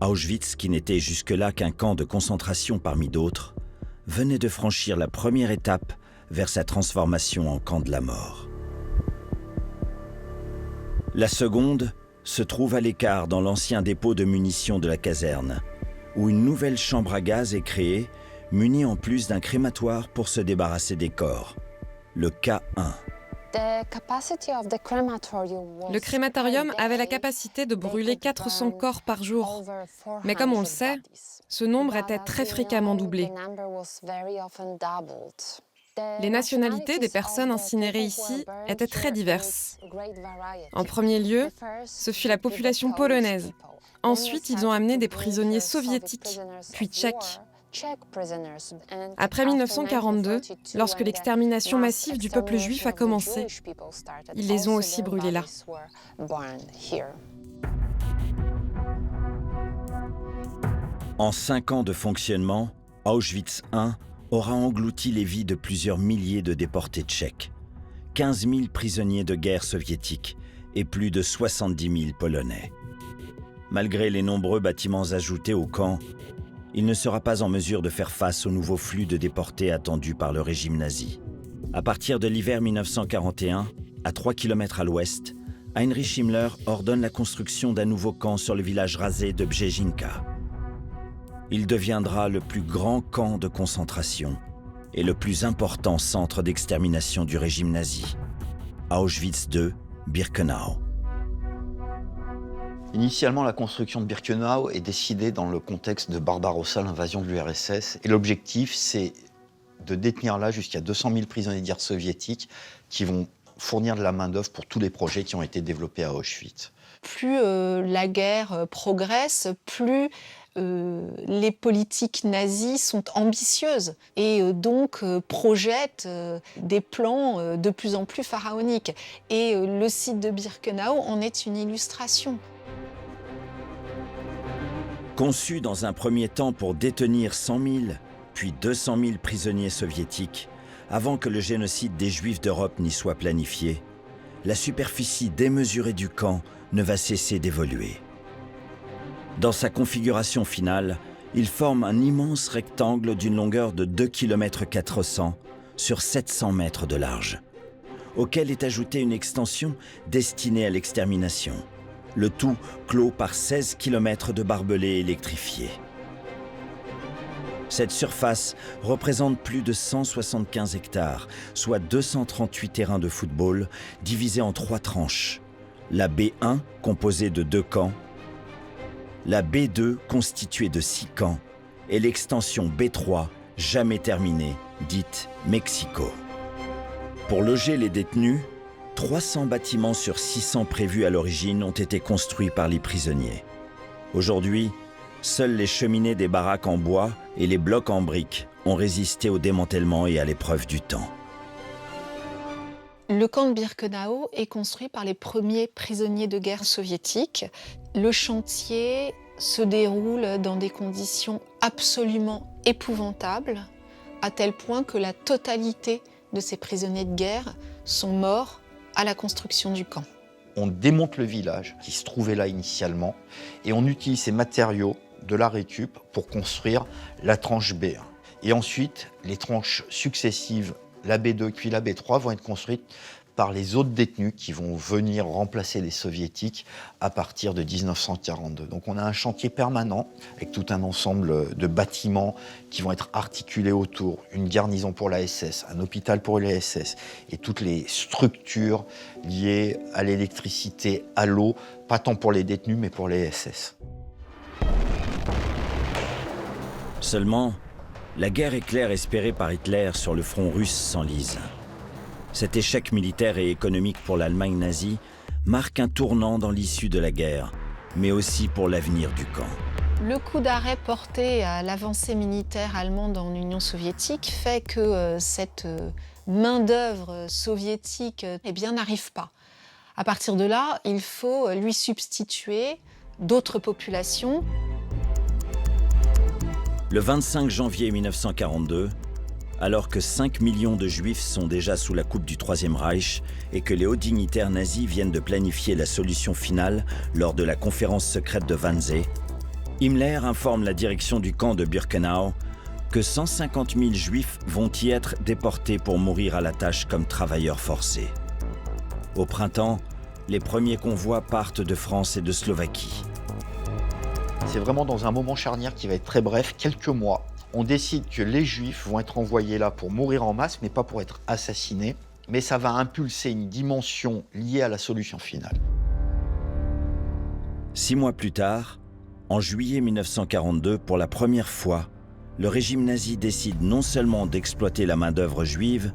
Auschwitz, qui n'était jusque-là qu'un camp de concentration parmi d'autres, venait de franchir la première étape vers sa transformation en camp de la mort. La seconde se trouve à l'écart dans l'ancien dépôt de munitions de la caserne, où une nouvelle chambre à gaz est créée, munie en plus d'un crématoire pour se débarrasser des corps, le K1. Le crématorium avait la capacité de brûler 400 corps par jour. Mais comme on le sait, ce nombre était très fréquemment doublé. Les nationalités des personnes incinérées ici étaient très diverses. En premier lieu, ce fut la population polonaise. Ensuite, ils ont amené des prisonniers soviétiques, puis tchèques. Après 1942, lorsque l'extermination massive du peuple juif a commencé, ils les ont aussi brûlés là. En 5 ans de fonctionnement, Auschwitz I aura englouti les vies de plusieurs milliers de déportés tchèques, 15 000 prisonniers de guerre soviétiques et plus de 70 000 Polonais. Malgré les nombreux bâtiments ajoutés au camp, il ne sera pas en mesure de faire face au nouveau flux de déportés attendu par le régime nazi. À partir de l'hiver 1941, à 3 km à l'ouest, Heinrich Himmler ordonne la construction d'un nouveau camp sur le village rasé de Brzezina. Il deviendra le plus grand camp de concentration et le plus important centre d'extermination du régime nazi. Auschwitz II, Birkenau. Initialement, la construction de Birkenau est décidée dans le contexte de Barbarossa, l'invasion de l'URSS. Et l'objectif, c'est de détenir là jusqu'à 200 000 prisonniers de guerre soviétiques qui vont fournir de la main-d'œuvre pour tous les projets qui ont été développés à Auschwitz. Plus la guerre progresse, plus les politiques nazies sont ambitieuses et donc projettent des plans de plus en plus pharaoniques. Et le site de Birkenau en est une illustration. Conçu dans un premier temps pour détenir 100 000, puis 200 000 prisonniers soviétiques, avant que le génocide des Juifs d'Europe n'y soit planifié, la superficie démesurée du camp ne va cesser d'évoluer. Dans sa configuration finale, il forme un immense rectangle d'une longueur de 2,4 km sur 700 mètres de large, auquel est ajoutée une extension destinée à l'extermination. Le tout clos par 16 km de barbelés électrifiés. Cette surface représente plus de 175 hectares, soit 238 terrains de football divisés en 3 tranches. La B1, composée de 2 camps, la B2, constituée de 6 camps, et l'extension B3, jamais terminée, dite Mexico. Pour loger les détenus, 300 bâtiments sur 600 prévus à l'origine ont été construits par les prisonniers. Aujourd'hui, seules les cheminées des baraques en bois et les blocs en briques ont résisté au démantèlement et à l'épreuve du temps. Le camp de Birkenau est construit par les premiers prisonniers de guerre soviétiques. Le chantier se déroule dans des conditions absolument épouvantables, à tel point que la totalité de ces prisonniers de guerre sont morts à la construction du camp. On démonte le village qui se trouvait là initialement et on utilise ces matériaux de la récup pour construire la tranche B1. Et ensuite, les tranches successives, la B2 puis la B3, vont être construites par les autres détenus qui vont venir remplacer les soviétiques à partir de 1942. Donc on a un chantier permanent avec tout un ensemble de bâtiments qui vont être articulés autour, une garnison pour la SS, un hôpital pour les SS et toutes les structures liées à l'électricité, à l'eau, pas tant pour les détenus mais pour les SS. Seulement, la guerre éclair espérée par Hitler sur le front russe s'enlise. Cet échec militaire et économique pour l'Allemagne nazie marque un tournant dans l'issue de la guerre, mais aussi pour l'avenir du camp. Le coup d'arrêt porté à l'avancée militaire allemande en Union soviétique fait que cette main-d'œuvre soviétique n'arrive pas. À partir de là, il faut lui substituer d'autres populations. Le 25 janvier 1942, alors que 5 millions de Juifs sont déjà sous la coupe du Troisième Reich et que les hauts dignitaires nazis viennent de planifier la solution finale lors de la conférence secrète de Wannsee, Himmler informe la direction du camp de Birkenau que 150 000 Juifs vont y être déportés pour mourir à la tâche comme travailleurs forcés. Au printemps, les premiers convois partent de France et de Slovaquie. C'est vraiment dans un moment charnière qui va être très bref, quelques mois. On décide que les Juifs vont être envoyés là pour mourir en masse, mais pas pour être assassinés. Mais ça va impulser une dimension liée à la solution finale. 6 mois plus tard, en juillet 1942, pour la première fois, le régime nazi décide non seulement d'exploiter la main-d'œuvre juive,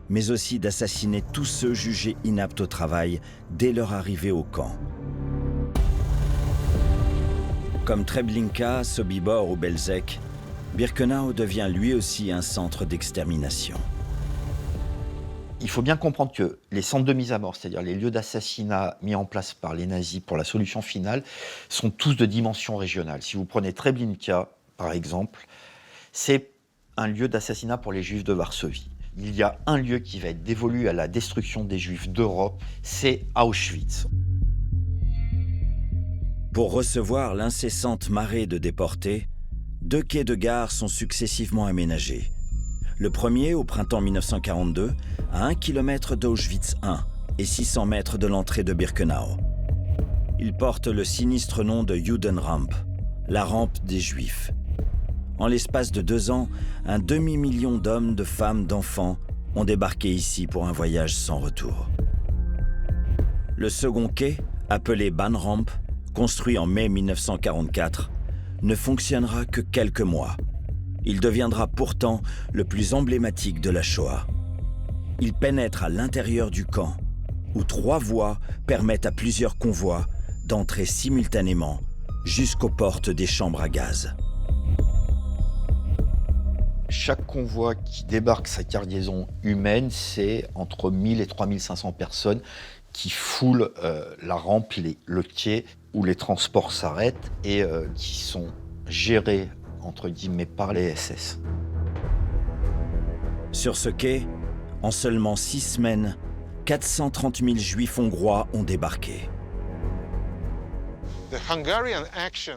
mais aussi d'assassiner tous ceux jugés inaptes au travail dès leur arrivée au camp. Comme Treblinka, Sobibor ou Belzec, Birkenau devient lui aussi un centre d'extermination. Il faut bien comprendre que les centres de mise à mort, c'est-à-dire les lieux d'assassinat mis en place par les nazis pour la solution finale, sont tous de dimension régionale. Si vous prenez Treblinka, par exemple, c'est un lieu d'assassinat pour les Juifs de Varsovie. Il y a un lieu qui va être dévolu à la destruction des Juifs d'Europe, c'est Auschwitz. Pour recevoir l'incessante marée de déportés, 2 quais de gare sont successivement aménagés. Le premier, au printemps 1942, à 1 km d'Auschwitz I et 600 mètres de l'entrée de Birkenau. Il porte le sinistre nom de Judenrampe, la rampe des Juifs. En l'espace de 2 ans, un demi-million d'hommes, de femmes, d'enfants ont débarqué ici pour un voyage sans retour. Le second quai, appelé Bahnrampe, construit en mai 1944, ne fonctionnera que quelques mois. Il deviendra pourtant le plus emblématique de la Shoah. Il pénètre à l'intérieur du camp, où 3 voies permettent à plusieurs convois d'entrer simultanément jusqu'aux portes des chambres à gaz. Chaque convoi qui débarque sa cargaison humaine, c'est entre 1000 et 3500 personnes qui foulent la rampe, le quai où les transports s'arrêtent et qui sont gérés, entre guillemets, par les SS. Sur ce quai, en seulement 6 semaines, 430 000 Juifs hongrois ont débarqué.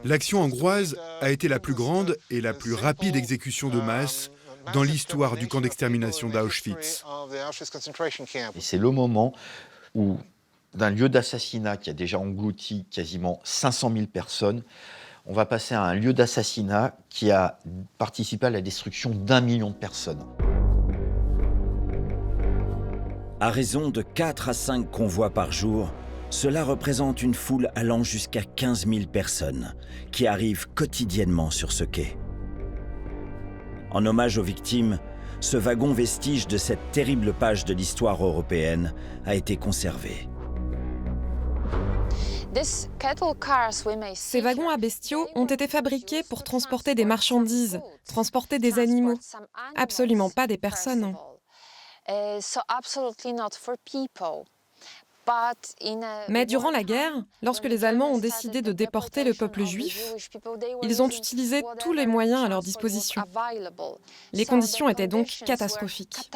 L'action hongroise a été la plus grande et la plus rapide exécution de masse dans l'histoire du camp d'extermination d'Auschwitz. Et c'est le moment où, d'un lieu d'assassinat qui a déjà englouti quasiment 500 000 personnes, on va passer à un lieu d'assassinat qui a participé à la destruction d'1 million de personnes. À raison de 4 à 5 convois par jour, cela représente une foule allant jusqu'à 15 000 personnes qui arrivent quotidiennement sur ce quai. En hommage aux victimes, ce wagon vestige de cette terrible page de l'histoire européenne a été conservé. Ces wagons à bestiaux ont été fabriqués pour transporter des marchandises, transporter des animaux, absolument pas des personnes. Mais durant la guerre, lorsque les Allemands ont décidé de déporter le peuple juif, ils ont utilisé tous les moyens à leur disposition. Les conditions étaient donc catastrophiques.